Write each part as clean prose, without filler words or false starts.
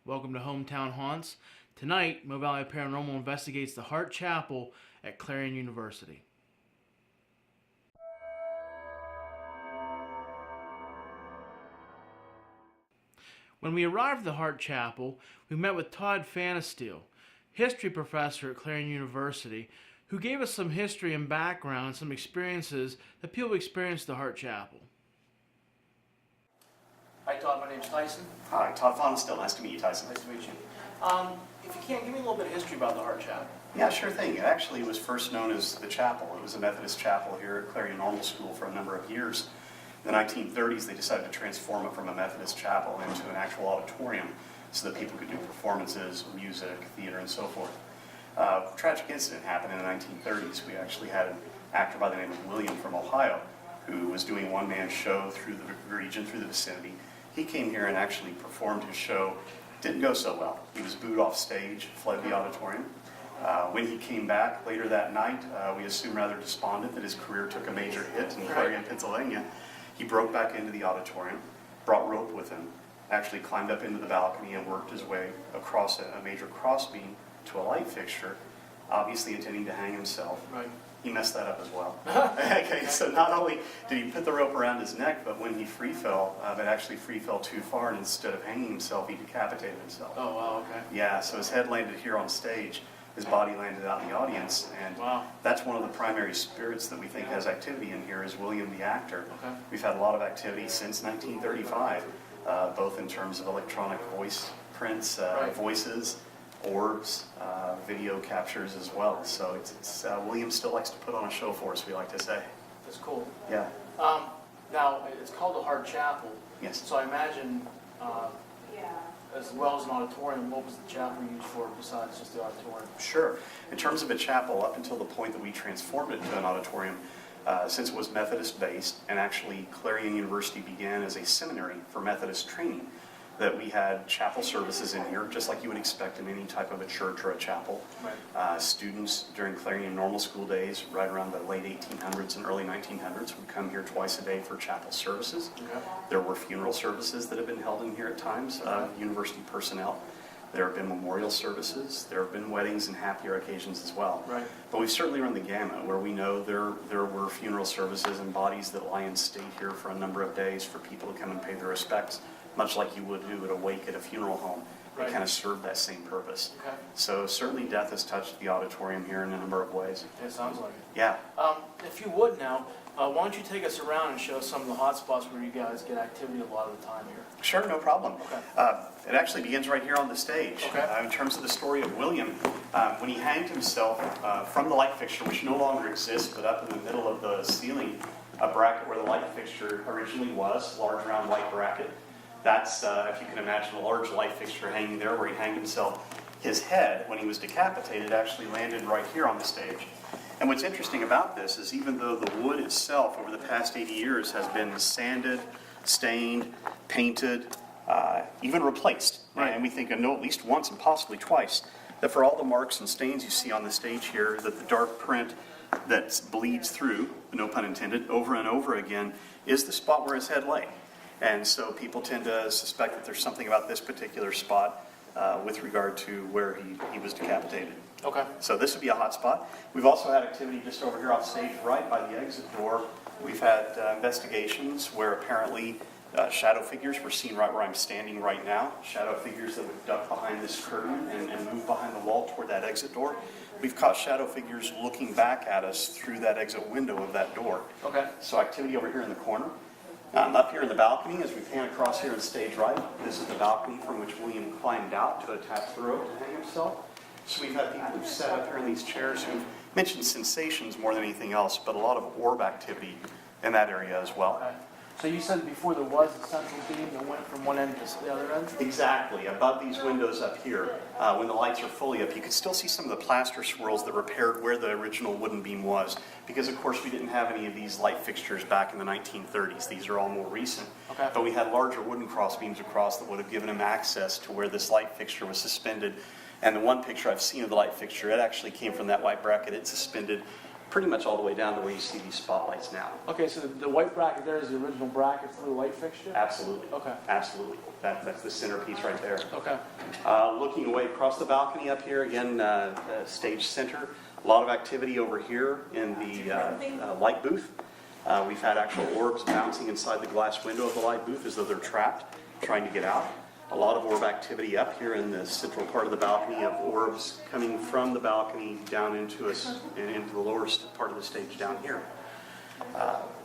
Welcome to Hometown Haunts. Tonight, Mo Valley Paranormal investigates the Hart Chapel at Clarion University. When we arrived at the Hart Chapel, we met with Todd Fanasteel, history professor at Clarion University, who gave us some history and background and some experiences that people experience at the Hart Chapel. Hi Todd, my name's Tyson. Hi, Todd Fanasteel. Nice to meet you, Tyson. Nice to meet you. If you can, give me a little bit of history about the Hart Chapel. Yeah, sure thing. It actually was first known as the chapel. It was a Methodist chapel here at Clarion Normal School for a number of years. In the 1930s, they decided to transform it from a Methodist chapel into an actual auditorium so that people could do performances, music, theater, and so forth. A tragic incident happened in the 1930s. We actually had an actor by the name of William from Ohio who was doing a one-man show through the region, through the vicinity. He came here and actually performed his show. Didn't go so well. He was booed off stage, fled the auditorium. When he came back later that night, we assume rather despondent that his career took a major hit in Clarion, Pennsylvania. He broke back into the auditorium, brought rope with him, actually climbed up into the balcony and worked his way across a major crossbeam to a light fixture, obviously intending to hang himself. Right. He messed that up as well. Okay, so not only did he put the rope around his neck, but when he free fell, but actually free fell too far, and instead of hanging himself, he decapitated himself. Oh, wow, okay. Yeah, so his head landed here on stage, his body landed out in the audience, and Wow. that's one of the primary spirits that we think has activity in here is William the actor. Okay. We've had a lot of activity since 1935, both in terms of electronic voice prints, Right. voices, orbs, video captures as well. So William still likes to put on a show for us, we like to say. That's cool. Yeah. Now, it's called the Hart Chapel. Yes. So I imagine, as well as an auditorium, what was the chapel used for besides just the auditorium? Sure. In terms of a chapel, up until the point that we transformed it to an auditorium, since it was Methodist-based, and actually Clarion University began as a seminary for Methodist training, that we had chapel services in here, just like you would expect in any type of a church or a chapel. Right. Students during Clarion Normal School days, right around the late 1800s and early 1900s, would come here twice a day for chapel services. Okay. There were funeral services that have been held in here at times, university personnel. There have been memorial services. There have been weddings and happier occasions as well. Right. But we've certainly run the gamut where we know there were funeral services and bodies that lie in state here for a number of days for people to come and pay their respects, much like you would do at a wake at a funeral home. Right. It kind of served that same purpose. Okay. So certainly death has touched the auditorium here in a number of ways. It sounds like it. Yeah. If you would now, why don't you take us around and show some of the hot spots where you guys get activity a lot of the time here? Sure, no problem. Okay. It actually begins right here on the stage. Okay. In terms of the story of William, when he hanged himself from the light fixture, which no longer exists, but up in the middle of the ceiling, a bracket where the light fixture originally was, large round white bracket. That's, if you can imagine, a large light fixture hanging there where he hanged himself. His head, when he was decapitated, actually landed right here on the stage. And what's interesting about this is even though the wood itself over the past 80 years has been sanded, stained, painted, even replaced, Right. and we think I know at least once and possibly twice, that for all the marks and stains you see on the stage here, that the dark print that bleeds through, no pun intended, over and over again, is the spot where his head lay. And so people tend to suspect that there's something about this particular spot with regard to where he was decapitated. Okay. So this would be a hot spot. We've also had activity just over here off stage right by the exit door. We've had investigations where apparently shadow figures were seen right where I'm standing right now. Shadow figures that would duck behind this curtain and move behind the wall toward that exit door. We've caught shadow figures looking back at us through that exit window of that door. Okay. So activity over here in the corner. Up here in the balcony, as we pan across here on stage right, this is the balcony from which William climbed out to attach the rope to hang himself. So we've had people who've sat up here in these chairs who've mentioned sensations more than anything else, but a lot of orb activity in that area as well. Okay. So you said before there was a central beam that went from one end to the other end? Exactly. Above these windows up here, when the lights are fully up, you can still see some of the plaster swirls that repaired where the original wooden beam was. Because, of course, we didn't have any of these light fixtures back in the 1930s. These are all more recent. Okay. But we had larger wooden cross beams across that would have given him access to where this light fixture was suspended. And the one picture I've seen of the light fixture, it actually came from that white bracket. It's suspended pretty much all the way down to where you see these spotlights now. Okay, so the white bracket there is the original bracket for the light fixture? Absolutely. Okay. Absolutely. That's the centerpiece right there. Okay. Looking away across the balcony up here, again, stage center. A lot of activity over here in the light booth. We've had actual orbs bouncing inside the glass window of the light booth as though they're trapped, trying to get out. A lot of orb activity up here in the central part of the balcony, of orbs coming from the balcony down into us and into the lower part of the stage down here.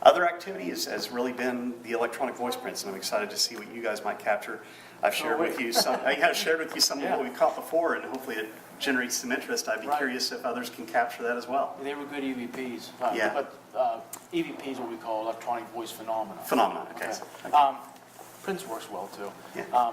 Other activity has really been the electronic voice prints, and I'm excited to see what you guys might capture. I've shared with you some. I have shared with you some of what we've caught before, and hopefully it generates some interest. I'd be curious if others can capture that as well. They were good EVPs. Yeah. But EVP is what we call electronic voice phenomena. Phenomenon. Okay. Okay. Prince works well too. Yeah.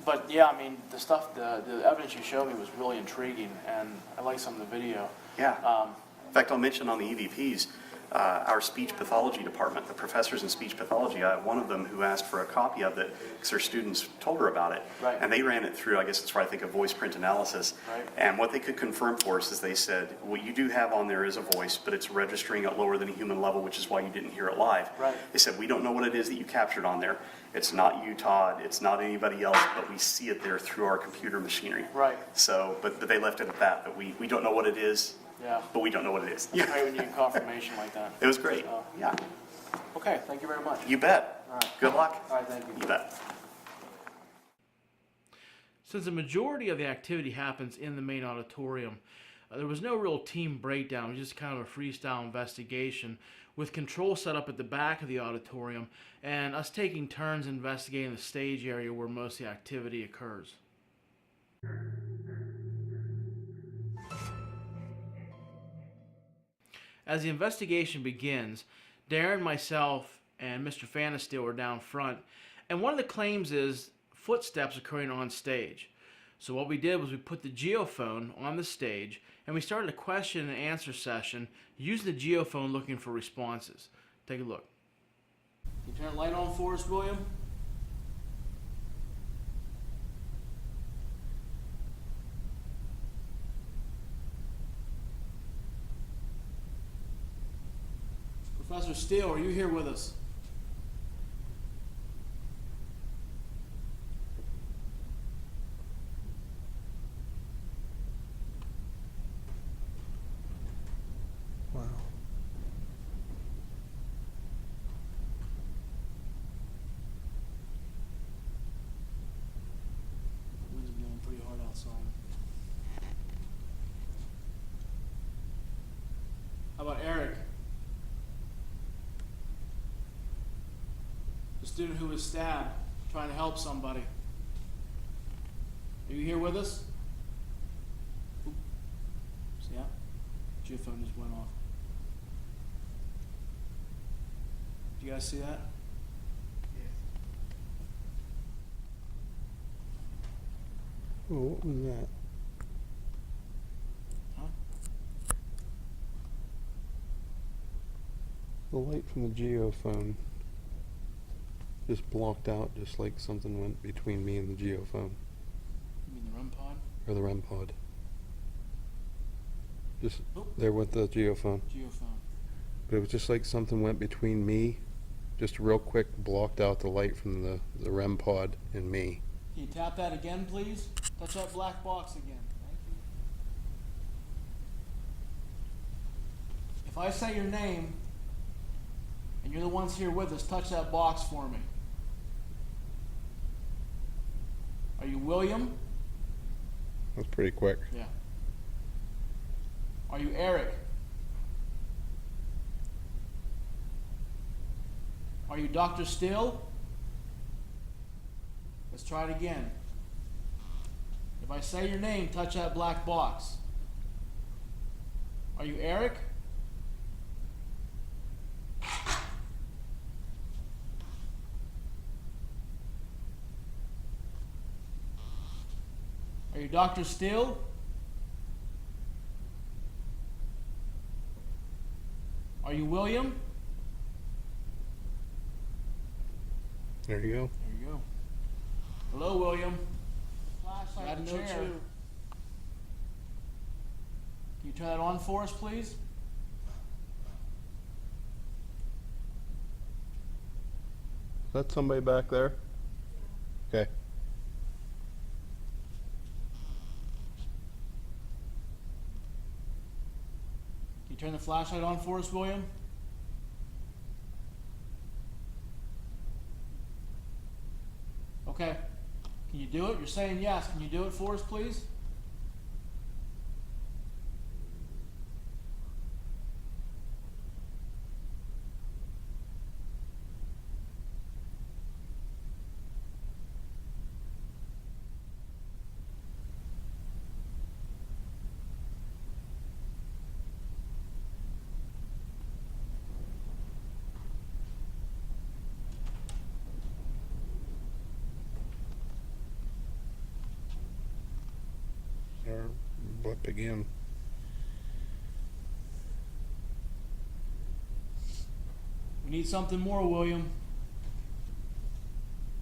But yeah, I mean, the stuff, the evidence you showed me was really intriguing, and I like some of the video. Yeah. In fact, I'll mention on the EVPs, our speech pathology department, the professors in speech pathology, I have one of them who asked for a copy of it because her students told her about it. Right. And they ran it through, I guess it's where I think of voice print analysis. Right. And what they could confirm for us is they said, what you do have on there is a voice, but it's registering at lower than a human level, which is why you didn't hear it live. Right. They said, we don't know what it is that you captured on there. It's not you, Todd. It's not anybody else, but we see it there through our computer machinery. Right. So, but they left it at that, but we don't know what it is. Yeah. But we don't know what it is. It's great when you get confirmation like that. It was great. Yeah. Okay, thank you very much. You bet. All right. Good luck. All right, thank you. You bet. Since the majority of the activity happens in the main auditorium, there was no real team breakdown. It was just kind of a freestyle investigation with control set up at the back of the auditorium and us taking turns investigating the stage area where most of the activity occurs. As the investigation begins, Darren, myself, and Mr. Fanasteel are down front, and one of the claims is footsteps occurring on stage. So what we did was we put the geophone on the stage, and we started a question and answer session using the geophone looking for responses. Take a look. Can you turn the light on for us, William? Professor Steele, are you here with us? Wow. Wind's blowing pretty hard outside. How about Eric? The student who was stabbed trying to help somebody. Are you here with us? Oop. See that? Your phone just went off. Do you guys see that? Oh, what was that? Huh? The light from the geophone just blocked out, just like something went between me and the geophone, You mean the REM pod? or the REM pod. Just Oop. there with the geophone. Geophone. But it was just like something went between me, just real quick blocked out the light from the REM pod and me. Can you tap that again, please? Touch that black box again. Thank you. If I say your name, and you're the ones here with us, touch that box for me. Are you William? That's pretty quick. Yeah. Are you Eric? Are you Dr. Steele? Let's try it again. If I say your name, touch that black box. Are you Eric? Are you Dr. Steele? Are you William? There you go. There you go. Hello, William. Flashlight Got in a the note chair. too. Can you turn that on for us, please? that somebody back there? Okay. Can you turn the flashlight on for us, William? Okay. Can you do it? You're saying yes. Can you do it for us, please? Or blip again. We need something more, William.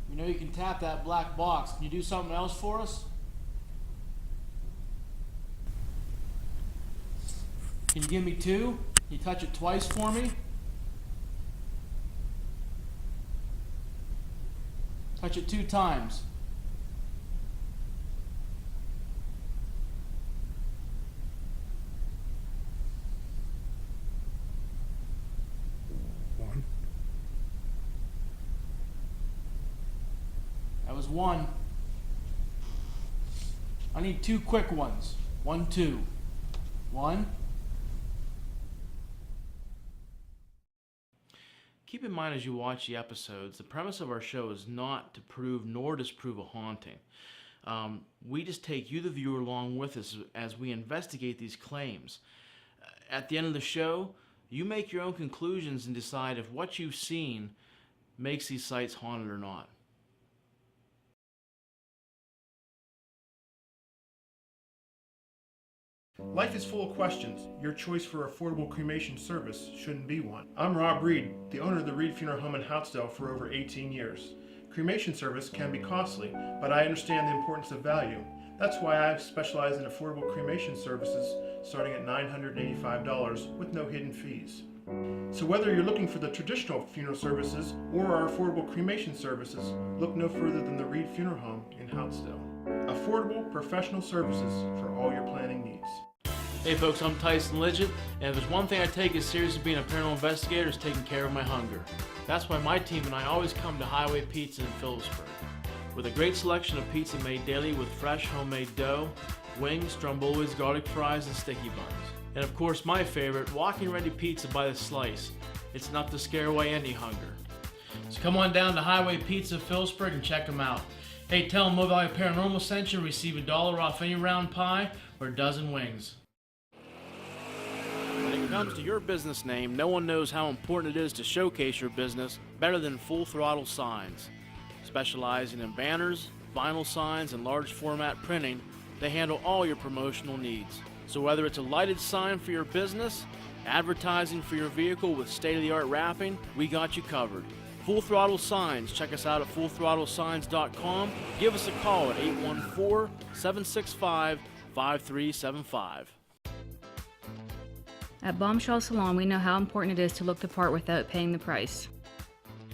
We know you can tap that black box. Can you do something else for us? Can you give me 2? Can you touch it twice for me? Touch it 2 times. One. That was 1. I need 2 quick ones. 1, 2. 1. Keep in mind as you watch the episodes, the premise of our show is not to prove nor disprove a haunting. We just take you, the viewer, along with us as we investigate these claims. At the end of the show, you make your own conclusions and decide if what you've seen makes these sites haunted or not. Life is full of questions. Your choice for affordable cremation service shouldn't be one. I'm Rob Reed, the owner of the Reed Funeral Home in Houtzdale for over 18 years. Cremation service can be costly, but I understand the importance of value. That's why I specialize in affordable cremation services starting at $985 with no hidden fees. So whether you're looking for the traditional funeral services or our affordable cremation services, look no further than the Reed Funeral Home in Houtzdale. Affordable professional services for all your planning needs. Hey folks, I'm Tyson Lidgett, and if there's one thing I take as serious as being a paranormal investigator is taking care of my hunger. That's why my team and I always come to Highway Pizza in Phillipsburg. With a great selection of pizza made daily with fresh homemade dough, wings, strombolis, garlic fries, and sticky buns. And of course my favorite, walking ready pizza by the slice. It's enough to scare away any hunger. So come on down to Highway Pizza Phillipsburg and check them out. Hey, tell them Mo Valley Paranormal sent you and receive $1 off any round pie or a dozen wings. When it comes to your business name, no one knows how important it is to showcase your business better than Full Throttle Signs. Specializing in banners, vinyl signs, and large format printing, they handle all your promotional needs. So whether it's a lighted sign for your business, advertising for your vehicle with state-of-the-art wrapping, we got you covered. Full Throttle Signs. Check us out at fullthrottlesigns.com. Give us a call at 814-765-5375. At Bombshell Salon, we know how important it is to look the part without paying the price.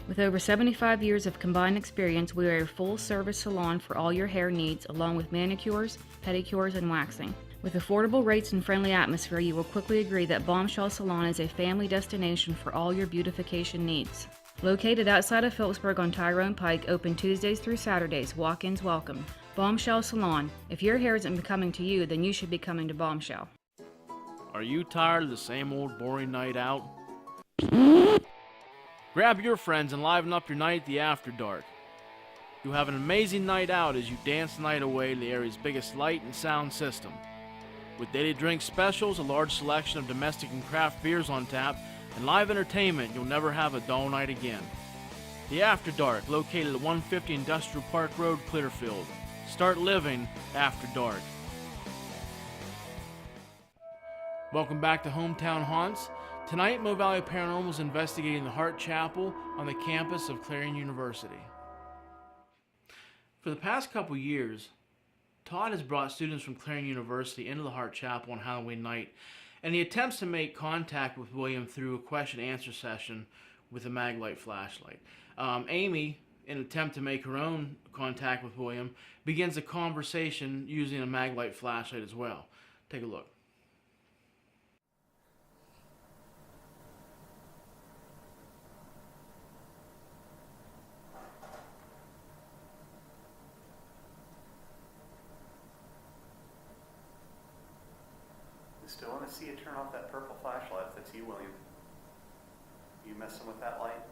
With over 75 years of combined experience, we are a full-service salon for all your hair needs, along with manicures, pedicures, and waxing. With affordable rates and friendly atmosphere, you will quickly agree that Bombshell Salon is a family destination for all your beautification needs. Located outside of Phillipsburg on Tyrone Pike, open Tuesdays through Saturdays, walk-ins welcome. Bombshell Salon. If your hair isn't becoming to you, then you should be coming to Bombshell. Are you tired of the same old boring night out? Grab your friends and liven up your night at the After Dark. You'll have an amazing night out as you dance the night away to the area's biggest light and sound system. With daily drink specials, a large selection of domestic and craft beers on tap, and live entertainment, you'll never have a dull night again. The After Dark, located at 150 Industrial Park Road, Clearfield. Start living after dark. Welcome back to Hometown Haunts. Tonight, Mo Valley Paranormal is investigating the Hart Chapel on the campus of Clarion University. For the past couple years, Todd has brought students from Clarion University into the Hart Chapel on Halloween night, and he attempts to make contact with William through a question-and-answer session with a Maglite flashlight. Amy, in an attempt to make her own contact with William, begins a conversation using a Maglite flashlight as well. Take a look. I still want to see you turn off that purple flashlight if that's you, William. You messing with that light?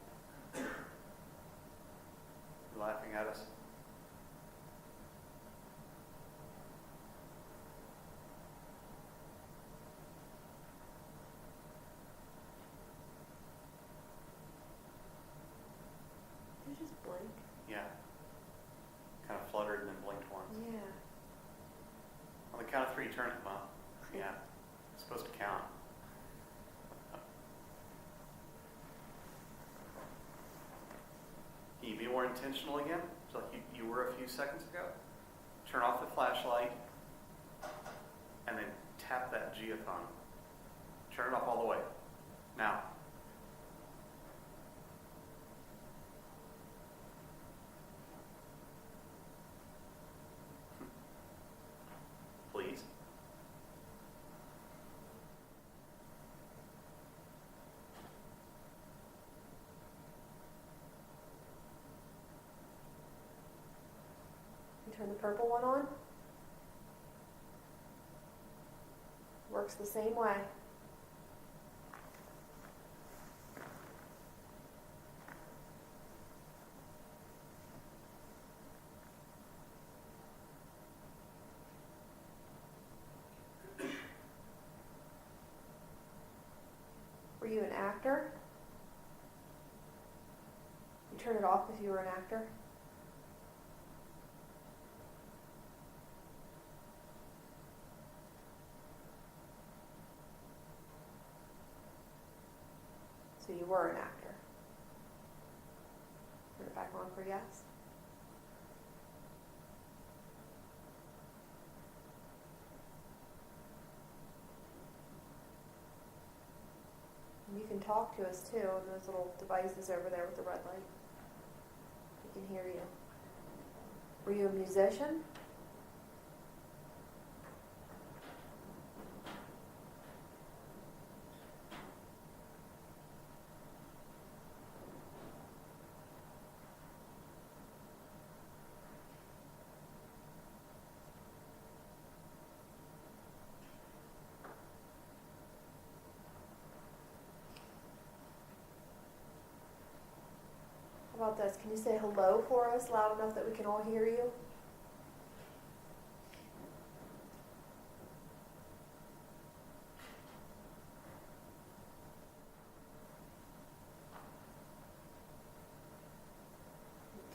You laughing at us? You just blink. Yeah. Kind of fluttered and then blinked once. Yeah. On the count of 3, turn it, Mom. Yeah. It's supposed to count. Can you be more intentional again? Just like you were a few seconds ago? Turn off the flashlight and then tap that geophone. Turn it off all the way. Now. Please. You turn the purple one on. Works the same way. Were you an actor? You turn it off if you were an actor? So you were an actor. Turn it back on for yes. And you can talk to us too on those little devices over there with the red light. We can hear you. Were you a musician? How about this? Can you say hello for us loud enough that we can all hear you?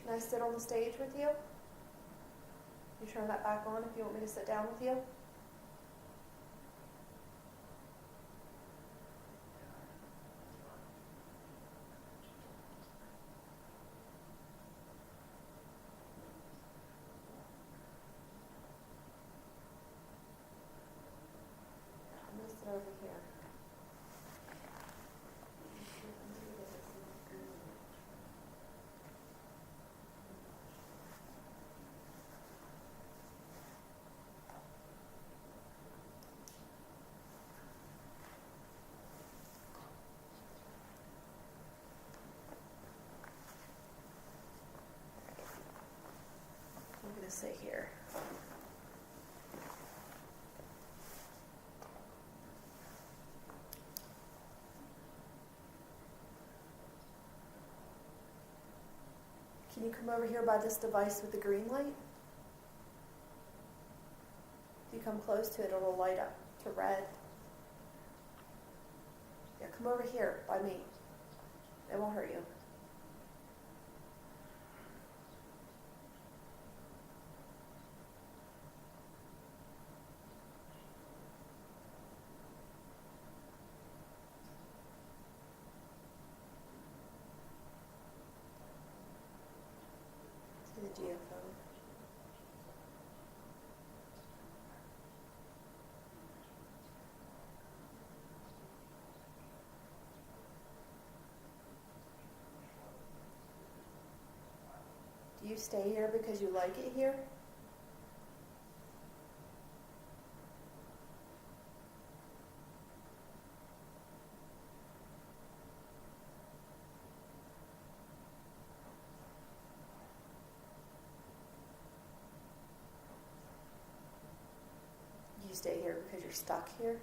Can I sit on the stage with you? You turn that back on if you want me to sit down with you? I'm going to sit over here. I'm going to sit here. Can you come over here by this device with the green light? If you come close to it, it'll light up to red. Yeah, come over here by me. It won't hurt you. To the geophone. you stay here because you like it here? You stay here because you're stuck here?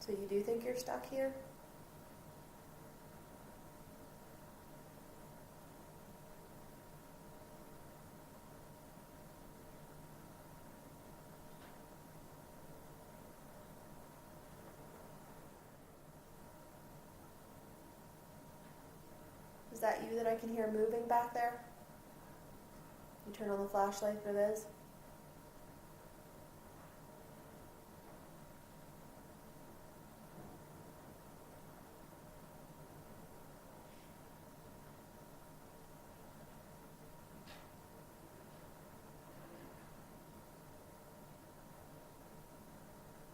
So you do think you're stuck here? Is that you that I can hear moving back there? You turn on the flashlight if it is.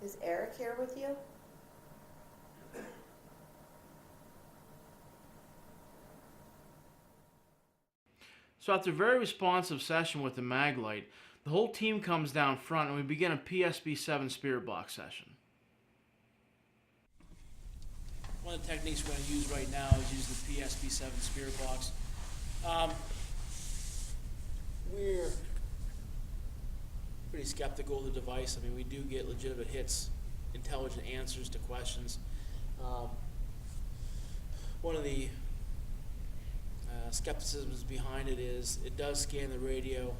Is Eric here with you? So after a very responsive session with the mag light, the whole team comes down front and we begin a PSB-7 spirit box session. One of the techniques we're going to use right now is use the PSB-7 spirit box. We're pretty skeptical of the device. I mean, we do get legitimate hits, intelligent answers to questions. One of the skepticisms behind it is it does scan the radio.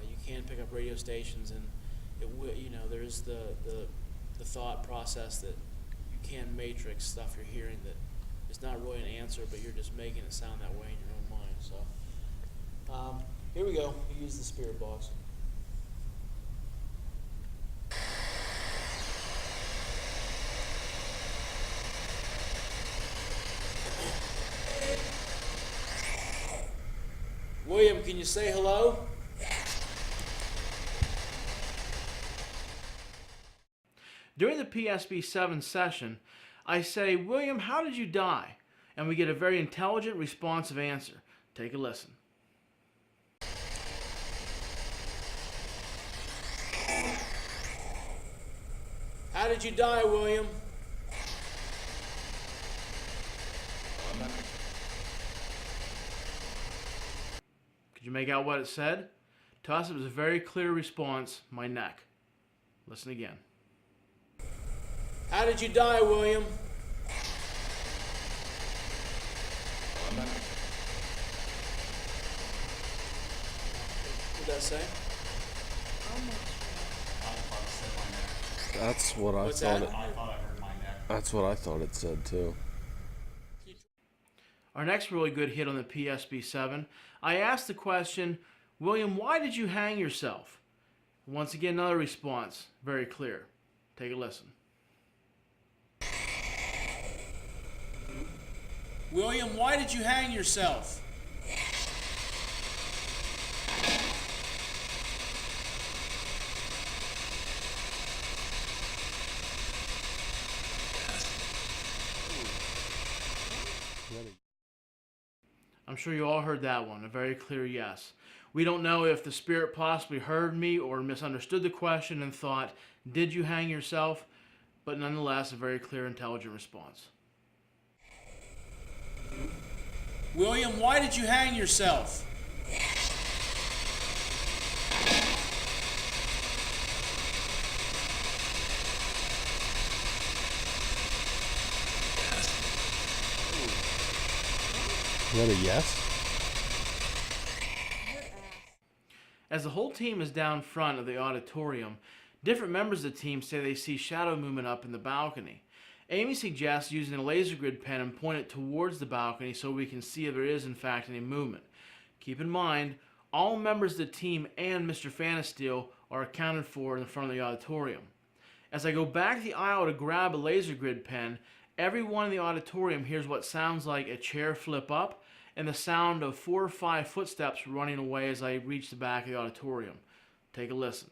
You can pick up radio stations, and it will, you know, there's the thought process that you can matrix stuff you're hearing that is not really an answer, but you're just making it sound that way in your own mind. So here we go. We use the spirit box. William, can you say hello? During the PSB-7 session, I say, "William, how did you die?" And we get a very intelligent, responsive answer. Take a listen. How did you die, William? Could you make out what it said? To us, it was a very clear response, my neck. Listen again. How did you die, William? What did that say? That's what I What's thought. that? I thought I heard my neck. That's what I thought it said too. Our next really good hit on the PSB-7, I asked the question, "William, why did you hang yourself?" Once again, another response, very clear. Take a listen. William, why did you hang yourself? I'm sure you all heard that one, a very clear yes. We don't know if the spirit possibly heard me or misunderstood the question and thought, "Did you hang yourself?" But nonetheless, a very clear, intelligent response. William, why did you hang yourself? Is that a yes? As the whole team is down front of the auditorium, different members of the team say they see shadow movement up in the balcony. Amy suggests using a laser grid pen and point it towards the balcony so we can see if there is in fact any movement. Keep in mind, all members of the team and Mr. Fanasteel are accounted for in the front of the auditorium. As I go back the aisle to grab a laser grid pen, everyone in the auditorium hears what sounds like a chair flip up and the sound of 4 or 5 footsteps running away as I reach the back of the auditorium. Take a listen.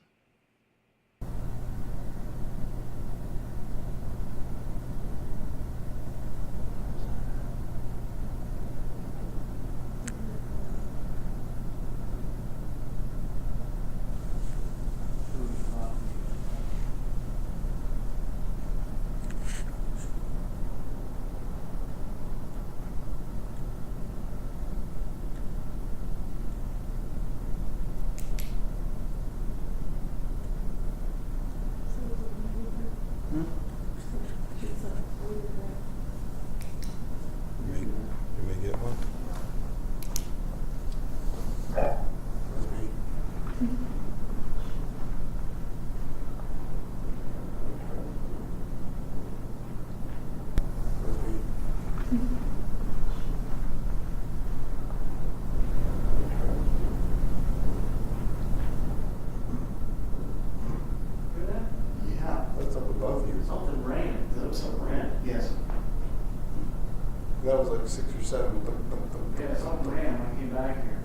That was like 6 or 7. Yeah, something ran when I came back here.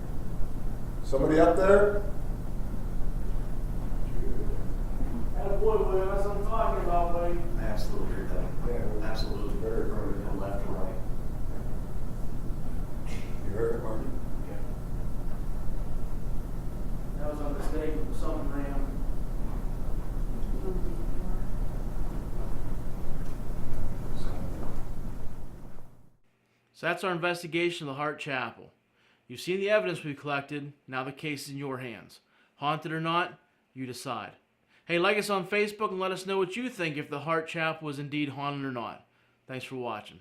Somebody up there? Boy, William, that's what I'm talking about, buddy. I absolutely agree with that. Yeah, Absolutely. very early. From left to right. You heard it, Marty? That was a mistake. Something ran. So that's our investigation of the Hart Chapel. You've seen the evidence we've collected. Now the case is in your hands. Haunted or not, you decide. Hey, like us on Facebook and let us know what you think if the Hart Chapel was indeed haunted or not. Thanks for watching.